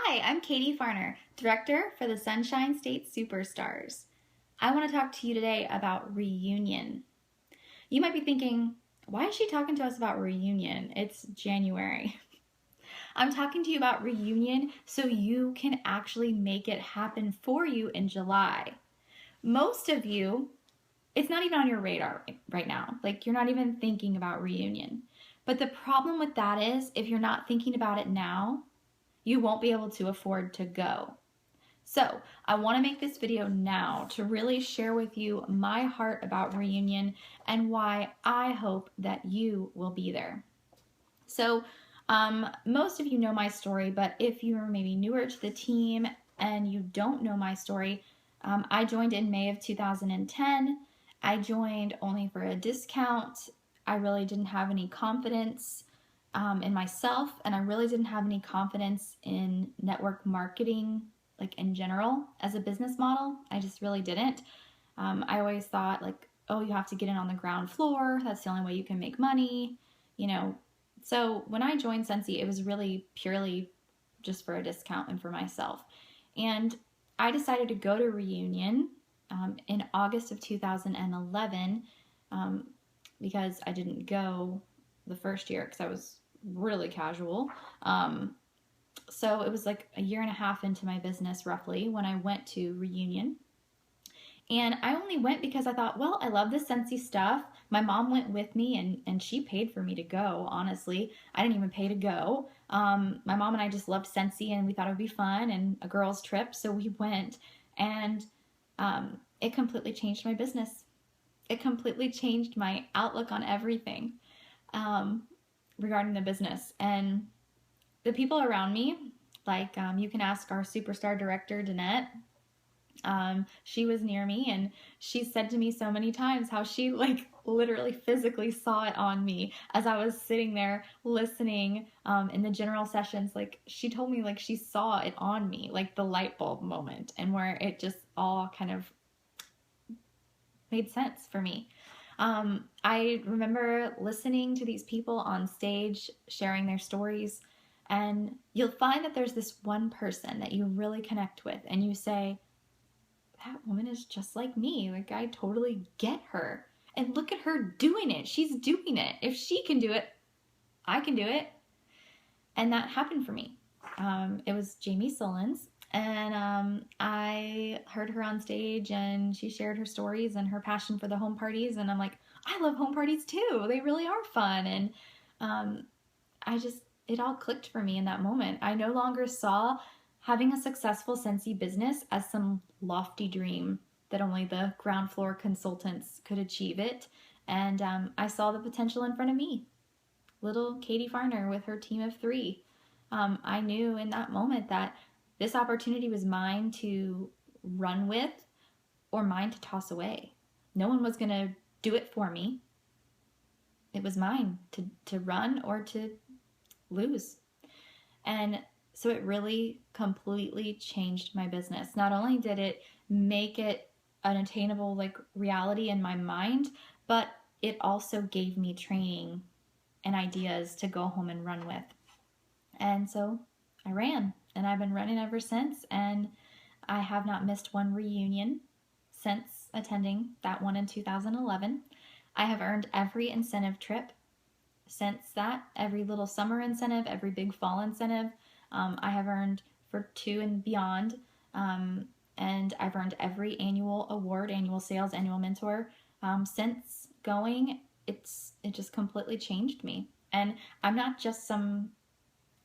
Hi, I'm Katie Farner, Director for the Sunshine State Superstars. I want to talk to you today about reunion. You might be thinking, why is she talking to us about reunion? It's January. I'm talking to you about reunion so you can actually make it happen for you in July. Most of you, it's not even on your radar right now. Like, you're not even thinking about reunion. But the problem with that is, if you're not thinking about it now, you won't be able to afford to go. So I want to make this video now to really share with you my heart about reunion and why I hope that you will be there. So most of you know my story, but if you're maybe newer to the team and you don't know my story, I joined in May of 2010. I joined only for a discount. I really didn't have any confidence in myself, and I really didn't have any confidence in network marketing, like in general, as a business model. I just really didn't. I always thought like, oh, you have to get in on the ground floor. That's the only way you can make money, you know. So when I joined Scentsy, it was really purely just for a discount and for myself. And I decided to go to Reunion in August of 2011 because I didn't go the first year because I was really casual. So it was like a year and a half into my business roughly when I went to Reunion. And I only went because I thought, well, I love the Scentsy stuff. My mom went with me and she paid for me to go, honestly. I didn't even pay to go. My mom and I just loved Scentsy and we thought it would be fun and a girls' trip. So we went, and it completely changed my business. It completely changed my outlook on everything regarding the business. And the people around me, like you can ask our superstar director, Danette. She was near me and she said to me so many times how she like literally physically saw it on me as I was sitting there listening in the general sessions. Like, she told me like she saw it on me, like the light bulb moment, and where it just all kind of made sense for me. I remember listening to these people on stage sharing their stories, and you'll find that there's this one person that you really connect with and you say, that woman is just like me. Like, I totally get her. And look at her doing it. She's doing it. If she can do it, I can do it. And that happened for me. It was Jamie Solins. And I heard her on stage and she shared her stories and her passion for the home parties. And I'm like, I love home parties too. They really are fun. And it all clicked for me in that moment. I no longer saw having a successful Scentsy business as some lofty dream that only the ground floor consultants could achieve it. And I saw the potential in front of me. Little Katie Farner with her team of 3. I knew in that moment that this opportunity was mine to run with or mine to toss away. No one was going to do it for me. It was mine to run or to lose. And so it really completely changed my business. Not only did it make it an attainable like reality in my mind, but it also gave me training and ideas to go home and run with. And so I ran, and I've been running ever since, and I have not missed one reunion since attending that one in 2011. I have earned every incentive trip since that, every little summer incentive, every big fall incentive. I have earned for 2 and beyond, and I've earned every annual award, annual sales, annual mentor. Since going, it just completely changed me. And I'm not just some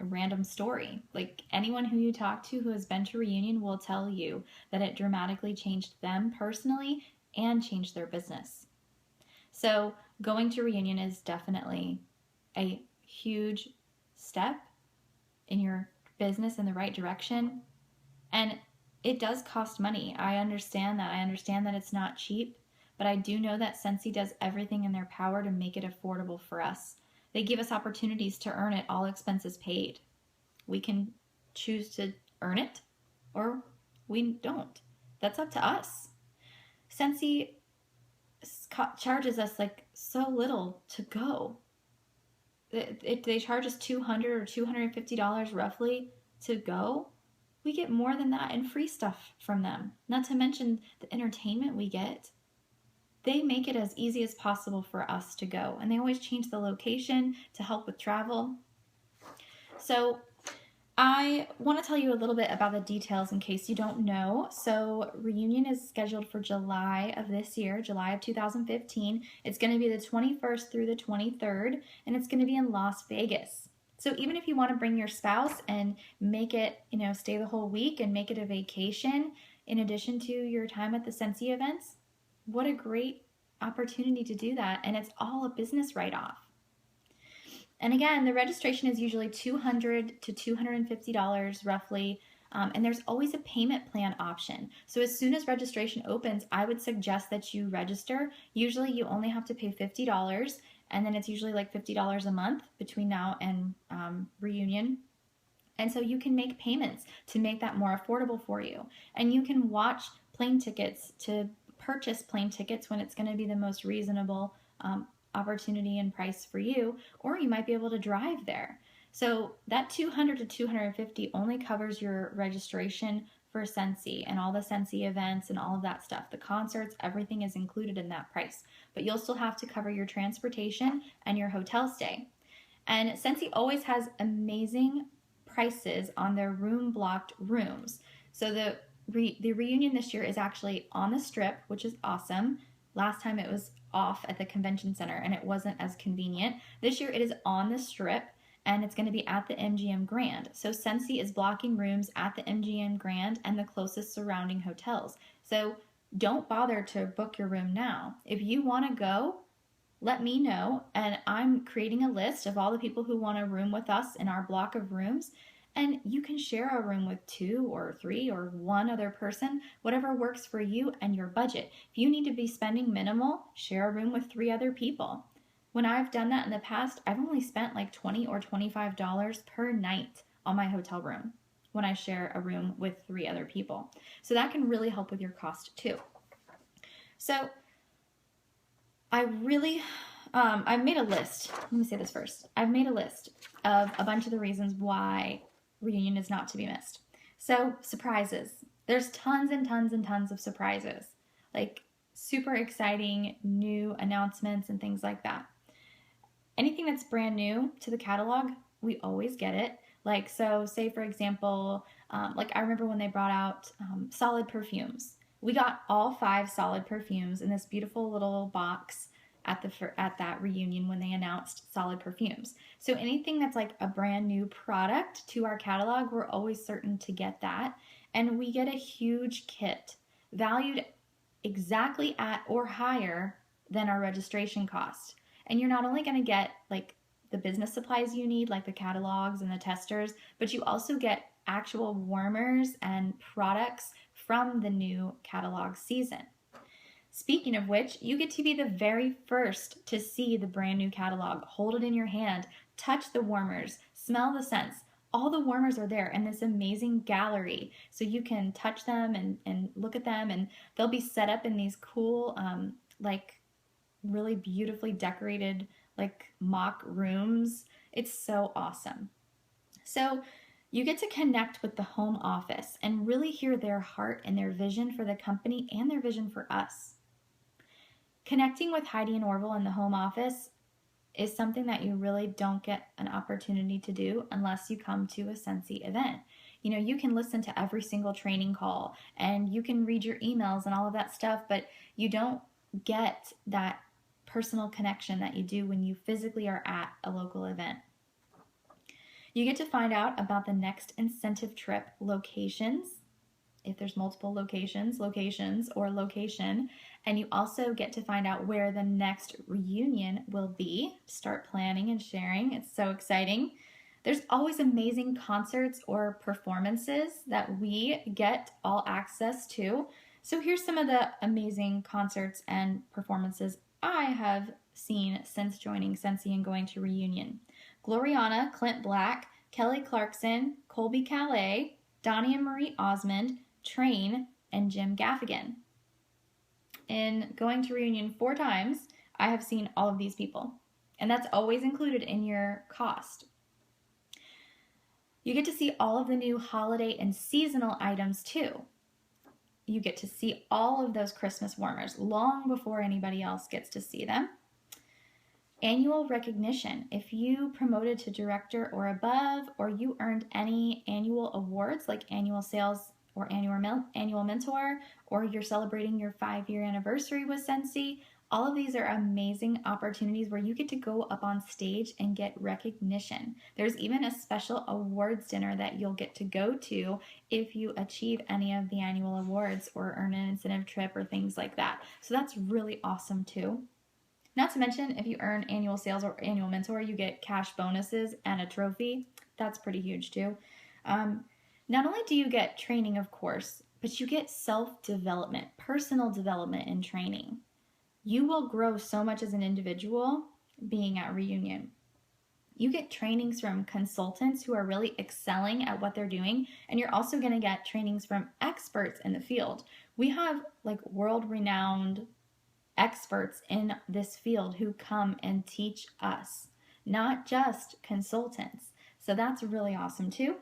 random story. Like, anyone who you talk to who has been to Reunion will tell you that it dramatically changed them personally and changed their business. So going to Reunion is definitely a huge step in your business in the right direction. And it does cost money. I understand that. I understand that it's not cheap, but I do know that Scentsy does everything in their power to make it affordable for us. They give us opportunities to earn it, all expenses paid. We can choose to earn it or we don't. That's up to us. Scentsy charges us like so little to go. They charge us $200 or $250 roughly to go. we get more than that in free stuff from them. Not to mention the entertainment we get. They make it as easy as possible for us to go, and they always change the location to help with travel. So I want to tell you a little bit about the details in case you don't know. So reunion is scheduled for July of this year, July of 2015. It's going to be the 21st through the 23rd, and it's going to be in Las Vegas. So even if you want to bring your spouse and make it, stay the whole week and make it a vacation in addition to your time at the Scentsy events, what a great opportunity to do that. And it's all a business write-off. And again, the registration is usually $200 to $250 roughly. And there's always a payment plan option. So as soon as registration opens, I would suggest that you register. Usually you only have to pay $50, and then it's usually like $50 a month between now and reunion. And so you can make payments to make that more affordable for you. And you can watch plane tickets to purchase plane tickets when it's going to be the most reasonable opportunity and price for you, or you might be able to drive there. So that $200 to $250 only covers your registration for Scentsy and all the Scentsy events and all of that stuff. The concerts, everything is included in that price. But you'll still have to cover your transportation and your hotel stay. And Scentsy always has amazing prices on their room blocked rooms. So the reunion this year is actually on the Strip, which is awesome. Last time it was off at the convention center and it wasn't as convenient. This year it is on the Strip and it's going to be at the MGM Grand. So Scentsy is blocking rooms at the MGM Grand and the closest surrounding hotels. So don't bother to book your room now. If you want to go, let me know, and I'm creating a list of all the people who want a room with us in our block of rooms. And you can share a room with 2 or 3 or 1 other person, whatever works for you and your budget. If you need to be spending minimal, share a room with 3 other people. When I've done that in the past, I've only spent like $20 or $25 per night on my hotel room when I share a room with 3 other people. So that can really help with your cost too. So I've made a list. Let me say this first. I've made a list of a bunch of the reasons why reunion is not to be missed. So surprises. There's tons and tons and tons of surprises. Like super exciting new announcements and things like that. Anything that's brand new to the catalog, we always get it. Like, so say for example, like I remember when they brought out solid perfumes. We got all 5 solid perfumes in this beautiful little box at that reunion when they announced solid perfumes. So anything that's like a brand new product to our catalog, we're always certain to get that. And we get a huge kit valued exactly at or higher than our registration cost. And you're not only going to get like the business supplies you need, like the catalogs and the testers, but you also get actual warmers and products from the new catalog season. Speaking of which, you get to be the very first to see the brand new catalog. Hold it in your hand, touch the warmers, smell the scents. All the warmers are there in this amazing gallery. So you can touch them and look at them, and they'll be set up in these cool, like really beautifully decorated, like mock rooms. It's so awesome. So you get to connect with the home office and really hear their heart and their vision for the company and their vision for us. Connecting with Heidi and Orville in the home office is something that you really don't get an opportunity to do unless you come to a Scentsy event. You know, you can listen to every single training call and you can read your emails and all of that stuff, but you don't get that personal connection that you do when you physically are at a local event. You get to find out about the next incentive trip locations, if there's multiple locations, or location, and you also get to find out where the next reunion will be. Start planning and sharing. It's so exciting. There's always amazing concerts or performances that we get all access to. So here's some of the amazing concerts and performances I have seen since joining Scentsy and going to reunion. Gloriana, Clint Black, Kelly Clarkson, Colby Calais, Donnie and Marie Osmond, Train, and Jim Gaffigan. In going to reunion 4 times, I have seen all of these people, and that's always included in your cost. You get to see all of the new holiday and seasonal items too. You get to see all of those Christmas warmers long before anybody else gets to see them. Annual recognition. If you promoted to director or above, or you earned any annual awards like annual sales or annual mentor, or you're celebrating your 5-year anniversary with Scentsy, all of these are amazing opportunities where you get to go up on stage and get recognition. There's even a special awards dinner that you'll get to go to if you achieve any of the annual awards or earn an incentive trip or things like that. So that's really awesome too. Not to mention, if you earn annual sales or annual mentor, you get cash bonuses and a trophy. That's pretty huge too. Not only do you get training, of course, but you get self-development, personal development and training. You will grow so much as an individual being at Reunion. You get trainings from consultants who are really excelling at what they're doing, and you're also going to get trainings from experts in the field. We have like world-renowned experts in this field who come and teach us, not just consultants. So that's really awesome too.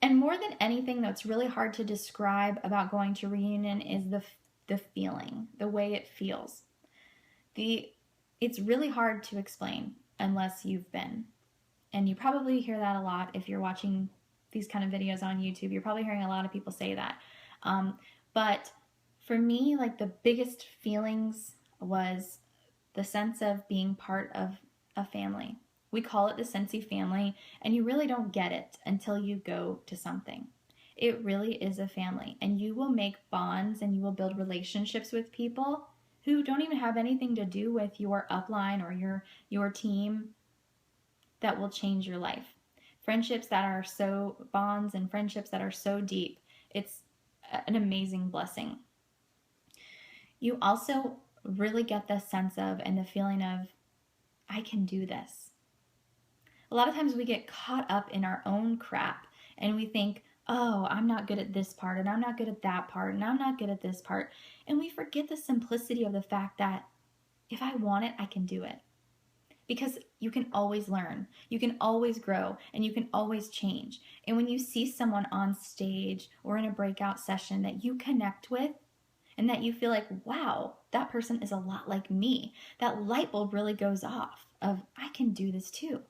And more than anything that's really hard to describe about going to Reunion is the feeling, the way it feels. It's really hard to explain unless you've been. And you probably hear that a lot if you're watching these kind of videos on YouTube. You're probably hearing a lot of people say that. But for me, like the biggest feelings was the sense of being part of a family. We call it the Scentsy family, and you really don't get it until you go to something. It really is a family, and you will make bonds and you will build relationships with people who don't even have anything to do with your upline or your team that will change your life. Friendships that are so bonds and friendships that are so deep. It's an amazing blessing. You also really get the sense of and the feeling of, I can do this. A lot of times we get caught up in our own crap and we think, oh, I'm not good at this part and I'm not good at that part and I'm not good at this part. And we forget the simplicity of the fact that if I want it, I can do it. Because you can always learn, you can always grow, and you can always change. And when you see someone on stage or in a breakout session that you connect with, and that you feel like, wow, that person is a lot like me, that light bulb really goes off of, I can do this too.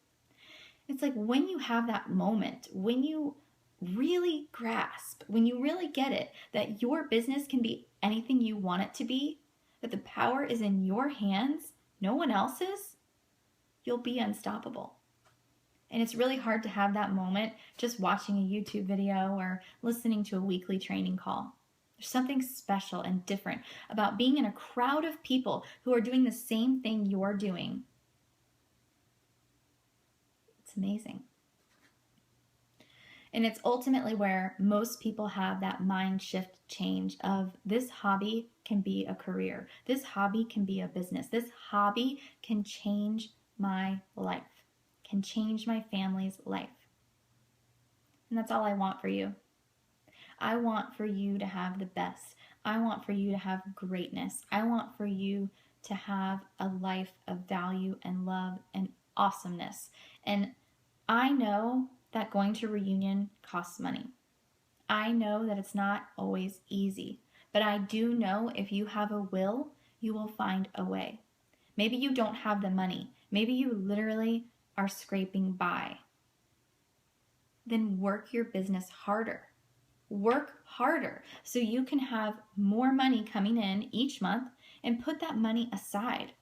It's like when you have that moment, when you really grasp, when you really get it, that your business can be anything you want it to be, that the power is in your hands, no one else's, you'll be unstoppable. And it's really hard to have that moment just watching a YouTube video or listening to a weekly training call. There's something special and different about being in a crowd of people who are doing the same thing you're doing. It's amazing. And it's ultimately where most people have that mind shift change of this hobby can be a career. This hobby can be a business. This hobby can change my life, can change my family's life. And that's all I want for you. I want for you to have the best. I want for you to have greatness. I want for you to have a life of value and love and awesomeness. And I know that going to Reunion costs money. I know that it's not always easy, but I do know if you have a will, you will find a way. Maybe you don't have the money. Maybe you literally are scraping by. Then work your business harder. Work harder so you can have more money coming in each month and put that money aside.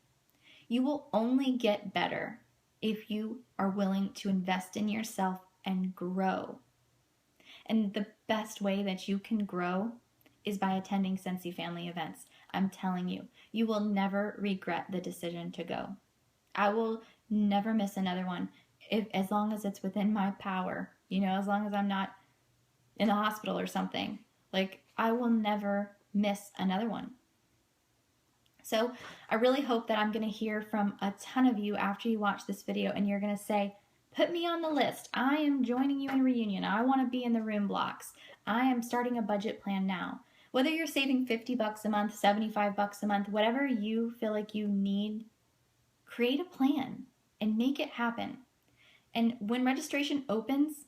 You will only get better if you are willing to invest in yourself and grow. And the best way that you can grow is by attending Scentsy family events. I'm telling you, you will never regret the decision to go. I will never miss another one as long as it's within my power, as long as I'm not in the hospital or something. Like, I will never miss another one. So I really hope that I'm going to hear from a ton of you after you watch this video and you're going to say, put me on the list. I am joining you in Reunion. I want to be in the room blocks. I am starting a budget plan now. Whether you're saving $50 a month, $75 a month, whatever you feel like you need, create a plan and make it happen. And when registration opens,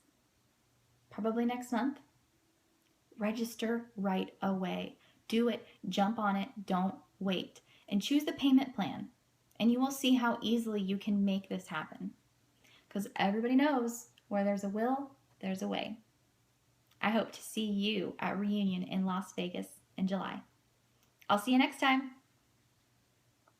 probably next month. Register right away. Do it. Jump on it. Don't wait. And choose the payment plan. And you will see how easily you can make this happen. Because everybody knows where there's a will, there's a way. I hope to see you at Reunion in Las Vegas in July. I'll see you next time.